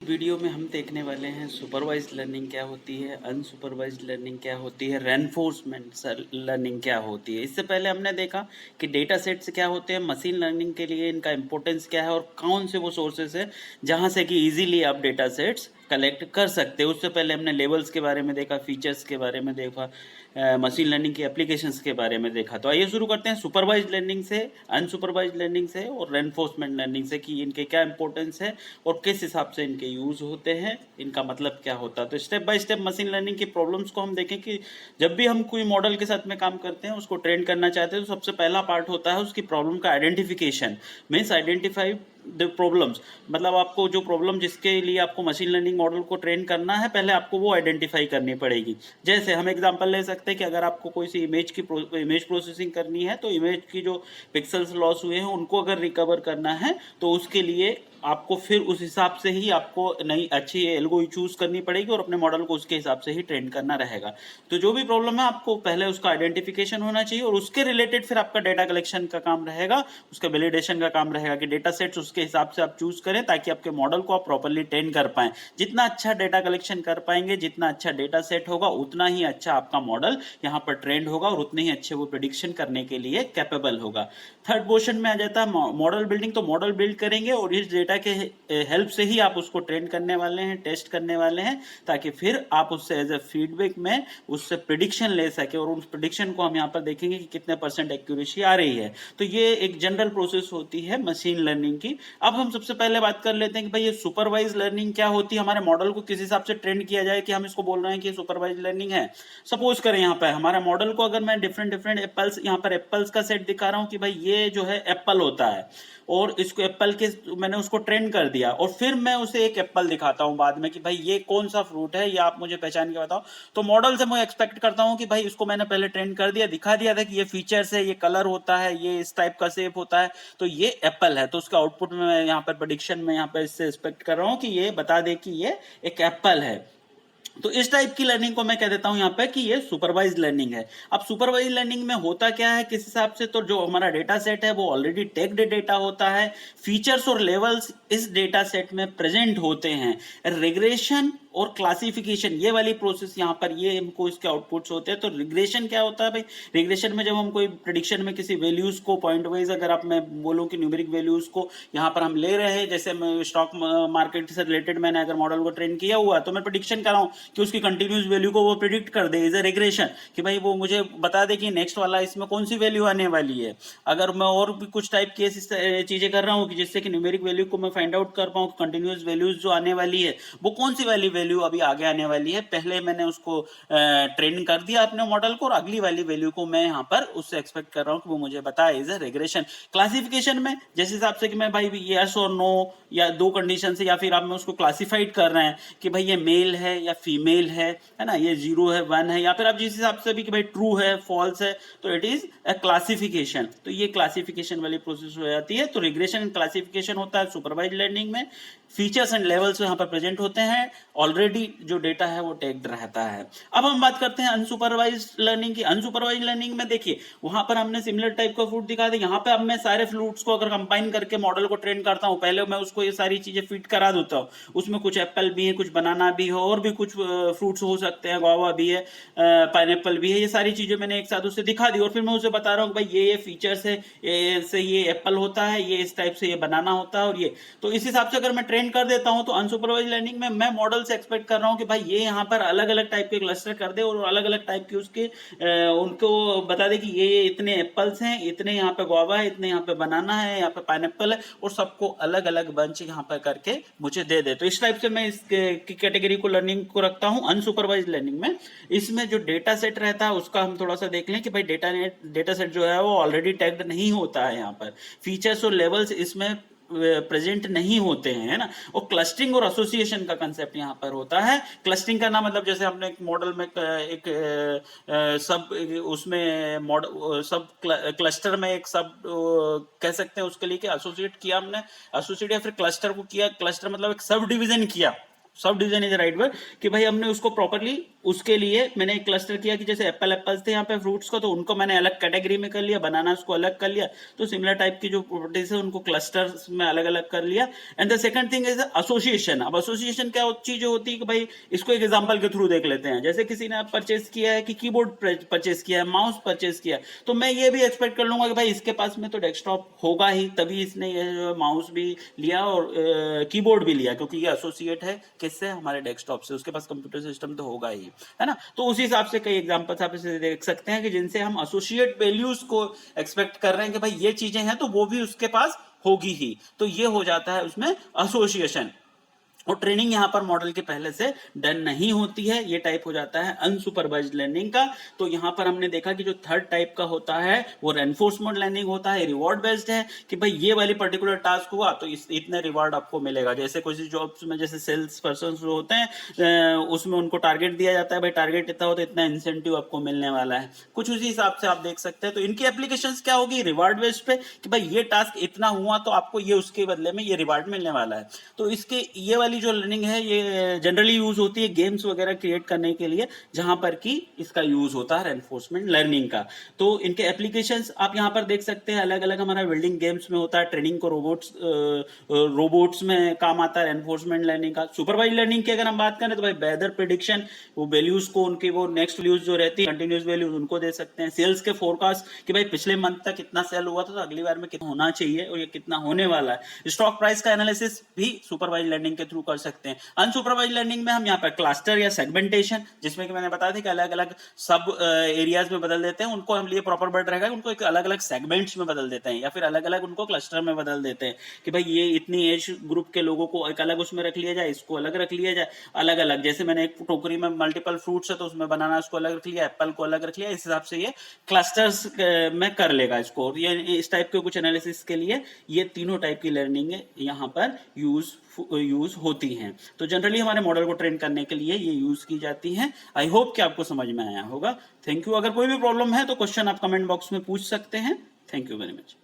Video में हम देखने वाले हैं सुपरवाइज्ड लर्निंग क्या होती है, अनसुपरवाइज्ड लर्निंग क्या होती है, रेनफोर्समेंट लर्निंग क्या होती है। इससे पहले हमने देखा कि डेटा सेट्स क्या होते हैं, मशीन लर्निंग के लिए इनका इंपॉर्टेंस क्या है और कौन से वो सोर्सेस है जहाँ से कि इजीली आप डेटा सेट्स कलेक्ट कर सकते हैं। उससे पहले हमने लेवल्स के बारे में देखा, फीचर्स के बारे में देखा, मशीन लर्निंग की एप्लीकेशंस के बारे में देखा। तो आइए शुरू करते हैं सुपरवाइज्ड लर्निंग से, अनसुपरवाइज्ड लर्निंग से और रेनफोर्समेंट लर्निंग से कि इनके क्या इंपॉर्टेंस है और किस हिसाब से इनके यूज़ होते हैं, इनका मतलब क्या होता है। तो step by step machine learning की प्रॉब्लम्स को हम देखें कि जब भी हम कोई मॉडल के साथ में काम करते हैं, उसको ट्रेन करना चाहते हैं, तो सबसे पहला पार्ट होता है उसकी प्रॉब्लम का identification. Means identify the problems, मतलब आपको जो प्रॉब्लम जिसके लिए आपको मशीन लर्निंग मॉडल को ट्रेन करना है, पहले आपको वो आइडेंटिफाई करनी पड़ेगी। जैसे हम एग्जांपल ले सकते हैं कि अगर आपको कोई सी इमेज प्रोसेसिंग करनी है, तो इमेज की जो पिक्सल्स लॉस हुए हैं उनको अगर रिकवर करना है, तो उसके लिए आपको फिर उस हिसाब से ही आपको नई अच्छी एल्गो चूज करनी पड़ेगी और अपने मॉडल को उसके हिसाब से ही ट्रेन करना रहेगा। तो जो भी प्रॉब्लम है, आपको पहले उसका आइडेंटिफिकेशन होना चाहिए और उसके रिलेटेड फिर आपका डेटा कलेक्शन का काम रहेगा, उसका वैलिडेशन का काम रहेगा कि डेटा सेट्स उसके हिसाब से आप चूज करें ताकि आपके मॉडल को आप प्रॉपर्ली ट्रेन कर पाएं। जितना अच्छा डेटा कलेक्शन कर पाएंगे, जितना अच्छा डेटा सेट होगा, उतना ही अच्छा आपका मॉडल यहाँ पर ट्रेंड होगा और उतने ही अच्छे वो प्रिडिक्शन करने के लिए कैपेबल होगा। थर्ड पोर्शन में आ जाता है मॉडल बिल्डिंग। तो मॉडल बिल्ड करेंगे और इस डेटा के हेल्प से ही आप उसको ट्रेन करने वाले हैं, टेस्ट करने वाले हैं, ताकि फिर आप उससे एज ए फीडबैक में उससे प्रिडिक्शन ले सके और उस प्रिडिक्शन को हम यहाँ पर देखेंगे कि कितने परसेंट एक्यूरेसी आ रही है। तो ये एक जनरल प्रोसेस होती है मशीन लर्निंग की। अब हम सबसे पहले बात कर लेते हैं कि भाई ये सुपरवाइज लर्निंग क्या होती है, हमारे मॉडल को किस हिसाब से ट्रेन किया जाए कि हम इसको बोल रहे हैं कि सुपरवाइज लर्निंग है। सपोज करें यहाँ पर हमारा मॉडल को अगर मैं डिफरेंट डिफरेंट एप्पल्स, यहाँ पर एप्पल्स का सेट दिखा रहा हूँ कि भाई ये जो है एप्पल होता है और इसको एप्पल के मैंने उसको ट्रेन कर दिया और फिर मैं उसे एक एप्पल दिखाता हूं बाद में कि भाई ये कौन सा फ्रूट है, ये आप मुझे पहचान के बताओ। तो मॉडल से मैं एक्सपेक्ट करता हूं कि भाई इसको मैंने पहले ट्रेन कर दिया, दिखा दिया था कि ये फीचर्स है, ये कलर होता है, ये इस टाइप का शेप होता है, तो ये एप्पल है। तो उसका आउटपुट में मैं यहाँ पर प्रेडिक्शन में यहाँ पर इससे एक्सपेक्ट कर रहा हूँ कि ये बता दे कि ये एक एप्पल है। तो इस टाइप की लर्निंग को मैं कह देता हूं यहां पे कि ये सुपरवाइज लर्निंग है। अब सुपरवाइज लर्निंग में होता क्या है किस हिसाब से, तो जो हमारा डेटा सेट है वो ऑलरेडी टैग्ड डेटा होता है, फीचर्स और लेवल्स इस डेटा सेट में प्रेजेंट होते हैं। रिग्रेशन और क्लासिफिकेशन, ये वाली प्रोसेस यहाँ पर ये हमको इसके आउटपुट्स होते हैं। तो रिग्रेशन क्या होता है भाई, रिग्रेशन में जब हम कोई प्रेडिक्शन में किसी वैल्यूज को पॉइंट वाइज, अगर आप मैं बोलूं कि न्यूमेरिक वैल्यूज को यहाँ पर हम ले रहे हैं, जैसे स्टॉक मार्केट से रिलेटेड मैंने अगर मॉडल को ट्रेन किया हुआ, तो मैं प्रेडिक्शन कर रहा हूँ कि उसकी कंटिन्यूस वैल्यू को वो प्रिडिक्ट कर दे, इज ए रिग्रेशन, कि भाई वो मुझे बता दे कि नेक्स्ट वाला इसमें कौन सी वैल्यू आने वाली है। अगर मैं और भी कुछ टाइप की चीजें कर रहा हूँ कि जिससे कि न्यूमेरिक वैल्यू को मैं फाइंड आउट कर पाऊँ, कंटिन्यूस वैल्यूज जो आने वाली है वो कौन सी वाली वैल्यू अभी आगे आने वाली है, पहले मैंने उसको ट्रेन कर दिया अपने मॉडल को और अगली वाली वैल्यू को मैं यहाँ पर उससे एक्सपेक्ट कर रहा हूँ कि वो मुझे बताए, इज ए रिग्रेशन। क्लासिफिकेशन में जिस हिसाब से कि मैं भाई यस और नो या दो कंडीशन से, या फिर आप में उसको क्लासिफाइड कर रहे हैं कि भाई ये मेल है या फीमेल है ना, ये 0 है 1 है, या फिर आप जिस हिसाब से भी कि भाई ट्रू है फॉल्स है, तो इट इज अ क्लासिफिकेशन। तो ये क्लासिफिकेशन वाली प्रोसेस हो जाती है। तो रिग्रेशन एंड क्लासिफिकेशन होता है सुपरवाइज लर्निंग में। फीचर्स एंड लेवल्स यहाँ पर प्रेजेंट होते हैं, ऑलरेडी जो डेटा है वो टैग्ड रहता है। अब हम बात करते हैं अनसुपरवाइज लर्निंग की। अनसुपरवाइज लर्निंग में देखिए वहां पर हमने सिमिलर टाइप का फ्रूट दिखा दिया, यहाँ पे अब मैं सारे फ्रूट्स को अगर कंबाइन करके मॉडल को ट्रेन करता हूँ, पहले मैं उसको ये सारी चीजें फिट करा देता हूँ, उसमें कुछ एप्पल भी है, कुछ बनाना भी है और भी कुछ फ्रूट्स हो सकते हैं, गुआवा भी है, पाइनएप्पल भी है, ये सारी चीजें मैंने एक साथ उससे दिखा दी और फिर मैं उसे बता रहा हूँ भाई ये फीचर्स है, ये से ये एप्पल होता है, ये इस टाइप से ये बनाना होता है और ये। तो इस हिसाब से अगर मैं ट्रेन कर देता हूँ, तो अनसुपरवाइज लर्निंग में मैं मॉडल से एक्सपेक्ट कर रहा हूँ कि भाई ये यहाँ पर अलग अलग टाइप के क्लस्टर कर दे और अलग अलग टाइप के उसके उनको बता दे कि ये इतने एप्पल्स हैं, इतने यहाँ पे गुआवा है, इतने यहाँ पे बनाना है, यहाँ पे पाइनएप्पल है, और सबको अलग अलग बंच यहाँ पर करके मुझे दे दे। तो इस टाइप से मैं इस कैटेगरी को लर्निंग को रखता हूँ अनसुपरवाइज लर्निंग में। इसमें जो डेटा सेट रहता है उसका हम थोड़ा सा देख लें कि भाई डेटा सेट जो है वो ऑलरेडी टैग्ड नहीं होता है, यहाँ पर फीचर्स और लेवल्स इसमें प्रेजेंट नहीं होते हैं, है ना। और क्लस्टरिंग और एसोसिएशन का कंसेप्ट यहाँ पर होता है। क्लस्टरिंग का नाम मतलब जैसे हमने एक मॉडल में एक सब उसमें मॉडल सब क्लस्टर में एक सब कह सकते हैं उसके लिए कि एसोसिएट किया हमने, एसोसिएट या फिर क्लस्टर को किया, क्लस्टर मतलब एक सब डिवीजन किया, sub division is right word, कि भाई हमने उसको प्रॉपरली, उसके लिए मैंने एक क्लस्टर किया कि जैसे एप्पल्स थे यहाँ पे फ्रूट्स को, तो उनको मैंने अलग कैटेगरी में कर लिया, बनानास को अलग कर लिया, तो सिमिलर टाइप की जो प्रॉपर्टीज है उनको क्लस्टर्स में अलग अलग कर लिया। And the second thing is association. अब एसोसिएशन क्या चीज होती है कि भाई इसको एक एग्जांपल के थ्रू देख लेते हैं। जैसे किसी ने परचेस किया है कि कीबोर्ड परचेस किया है, माउस परचेस किया है, तो मैं ये भी एक्सपेक्ट कर लूंगा कि भाई इसके पास में तो डेस्कटॉप होगा ही, तभी इसने ये माउस भी लिया और कीबोर्ड भी लिया, क्योंकि ये एसोसिएट है किससे, हमारे डेस्कटॉप से, उसके पास कंप्यूटर सिस्टम तो होगा ही, है ना। तो उस हिसाब से कई एग्जांपल्स आप इसे देख सकते हैं कि जिनसे हम एसोसिएट वैल्यूज को एक्सपेक्ट कर रहे हैं कि भाई ये चीजें हैं तो वो भी उसके पास होगी ही, तो ये हो जाता है उसमें एसोसिएशन। और ट्रेनिंग यहाँ पर मॉडल के पहले से डन नहीं होती है, ये टाइप हो जाता है अनसुपरवाइज्ड लर्निंग का। तो यहाँ पर हमने देखा कि जो थर्ड टाइप का होता है वो रेनफोर्समेंट लर्निंग होता है, रिवॉर्ड बेस्ड है, कि भाई ये वाली पर्टिकुलर टास्क हुआ तो इतने रिवॉर्ड आपको मिलेगा। जैसे कुछ जॉब्स में जैसे सेल्स पर्सन जो होते हैं उसमें उनको टारगेट दिया जाता है, भाई टारगेट इतना हो तो इतना इंसेंटिव आपको मिलने वाला है, कुछ उसी हिसाब से आप देख सकते हैं। तो इनकी एप्लीकेशन क्या होगी, रिवार्ड बेस्ड पे, कि भाई ये टास्क इतना हुआ तो आपको ये उसके बदले में ये रिवार्ड मिलने वाला है। तो इसके ये वाली जो लर्निंग है ये जनरली यूज होती है गेम्स वगैरह क्रिएट करने के लिए, जहां पर कि इसका यूज होता है रेनफोर्समेंट लर्निंग का। तो इनके एप्लीकेशंस आप यहां पर देख सकते हैं, अलग अलग हमारा बिल्डिंग गेम्स में होता है, ट्रेनिंग को रोबोट्स में काम आता है रेनफोर्समेंट लर्निंग का। सुपरवाइज लर्निंग की अगर हम बात करें तो भाई वेदर प्रिडिक्शन, वो वैल्यूज को उनकी वो नेक्स्ट वैल्यूज जो रहती है कंटिन्यूस वैल्यूज उनको दे सकते हैं। सेल्स के फोरकास्ट कि भाई पिछले मंथ तक कितना सेल हुआ था तो अगली बार में कितना होना चाहिए और ये कितना होने वाला है। स्टॉक प्राइस का एनालिसिस भी सुपरवाइज लर्निंग के थ्रू कर सकते हैं। अनसुपरवाइज लर्निंग में हम यहाँ पर क्लस्टर या सेगमेंटेशन, जिसमें कि मैंने बताया था कि अलग अलग सब एरियाज में बदल देते हैं, उनको हम लिए प्रॉपर वर्ड रहेगा, उनको एक अलग अलग सेगमेंट्स में बदल देते हैं या फिर अलग अलग उनको क्लस्टर में बदल देते हैं कि भाई ये इतनी एज ग्रुप के लोगों को एक अलग उसमें रख लिया जाए, इसको अलग रख लिया जाए, अलग अलग। जैसे मैंने एक टोकरी में मल्टीपल फ्रूट्स है तो उसमें बनाना को अलग रख लिया, एप्पल को अलग रख लिया, इस हिसाब से ये क्लस्टर्स में कर लेगा इसको। ये इस टाइप के कुछ एनालिसिस के लिए ये तीनों टाइप की लर्निंग यहाँ पर यूज होती हैं। तो जनरली हमारे मॉडल को ट्रेन करने के लिए ये यूज की जाती हैं। आई होप कि आपको समझ में आया होगा। Thank you. अगर कोई भी प्रॉब्लम है तो क्वेश्चन आप कमेंट बॉक्स में पूछ सकते हैं। Thank you very much.